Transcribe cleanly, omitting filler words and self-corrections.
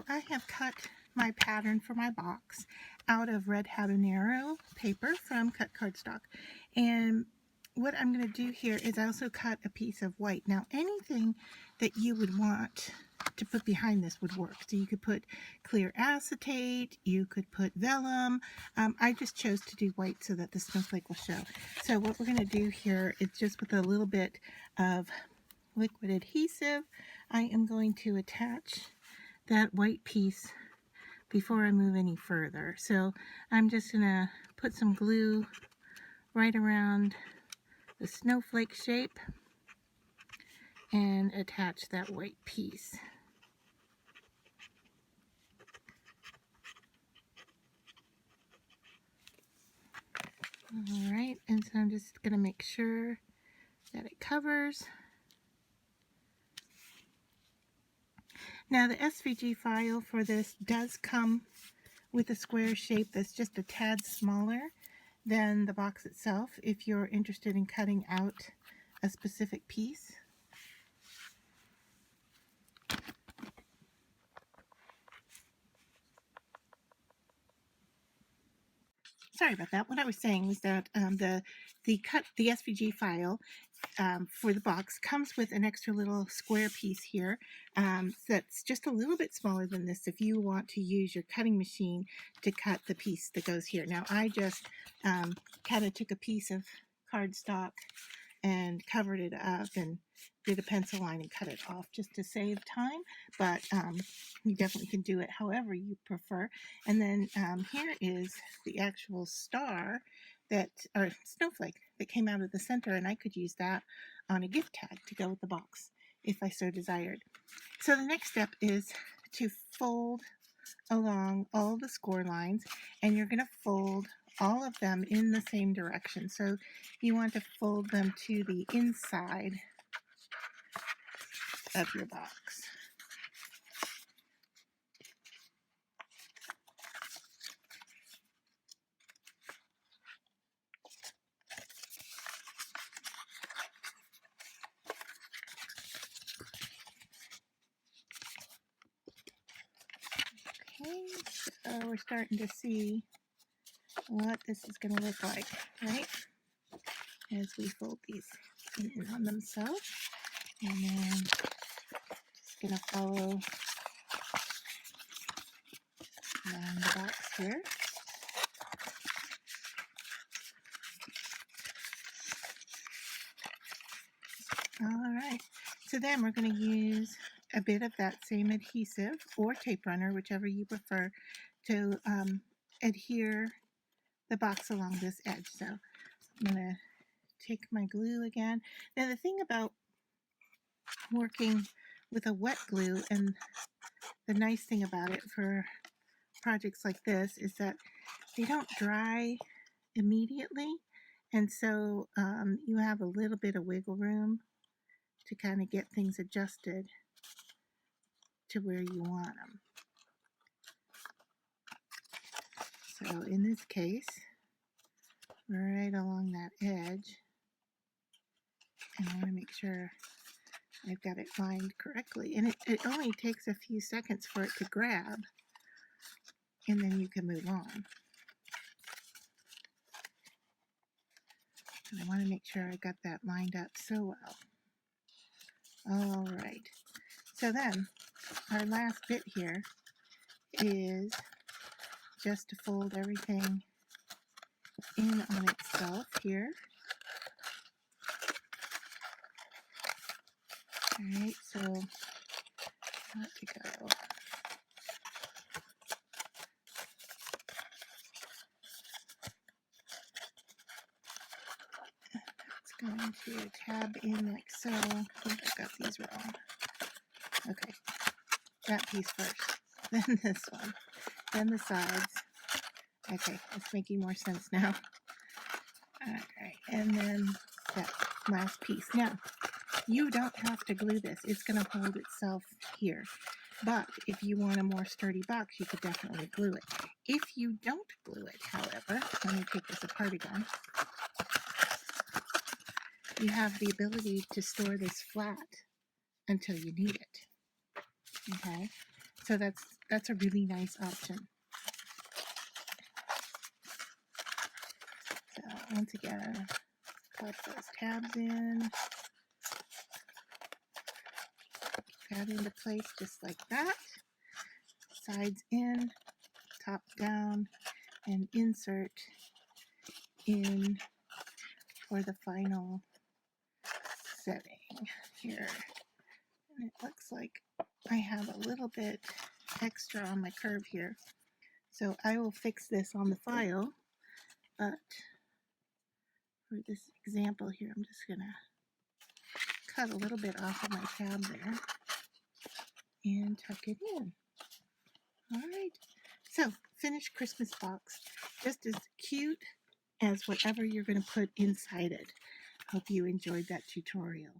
I have cut my pattern for my box out of red habanero paper from Cut Cardstock. And what I'm going to do here is I also cut a piece of white. Now, anything that you would want to put behind this would work. So you could put clear acetate, you could put vellum. I just chose to do white so that the snowflake will show. So what we're going to do here is just with a little bit of liquid adhesive, I am going to attach that white piece before I move any further. So I'm just going to put some glue right around the snowflake shape and attach that white piece. All right, and so I'm just going to make sure that it covers. Now the SVG file for this does come with a square shape that's just a tad smaller than the box itself if you're interested in cutting out a specific piece. Sorry about that. What I was saying was that the SVG file for the box comes with an extra little square piece here that's just a little bit smaller than this if you want to use your cutting machine to cut the piece that goes here. Now I just kind of took a piece of cardstock and covered it up and did a pencil line and cut it off just to save time, but you definitely can do it however you prefer. And then here is the actual star that, or snowflake that came out of the center, and I could use that on a gift tag to go with the box if I so desired. So the next step is to fold along all the score lines, and you're going to fold all of them in the same direction. So you want to fold them to the inside of your box. Okay, so we're starting to see what this is going to look like, right? As we fold these in on themselves. And then just going to follow around the box here. All right, so then we're going to use a bit of that same adhesive or tape runner, whichever you prefer, to adhere the box along this edge. So I'm going to take my glue again. Now the thing about working with a wet glue, and the nice thing about it for projects like this, is that they don't dry immediately, and so you have a little bit of wiggle room to kind of get things adjusted to where you want them. So in this case, right along that edge, and I want to make sure I've got it lined correctly. And it only takes a few seconds for it to grab, and then you can move on. And I want to make sure I got that lined up so well. All right. So then our last bit here is just to fold everything in on itself here. All right, so let to go. It's going to tab in like so. I think I got these wrong. Okay, that piece first, then this one, then the sides. Okay, it's making more sense now. All right, and then that last piece. Now, you don't have to glue this. It's going to hold itself here. But if you want a more sturdy box, you could definitely glue it. If you don't glue it, however, let me take this apart again. You have the ability to store this flat until you need it. Okay, so that's that's a really nice option. So once again, pop those tabs in, that into place just like that. Sides in, top down, and insert in for the final setting here. And it looks like I have a little bit extra on my curve here. So I will fix this on the file, but for this example here, I'm just going to cut a little bit off of my tab there and tuck it in. All right, so finished Christmas box, just as cute as whatever you're going to put inside it. Hope you enjoyed that tutorial.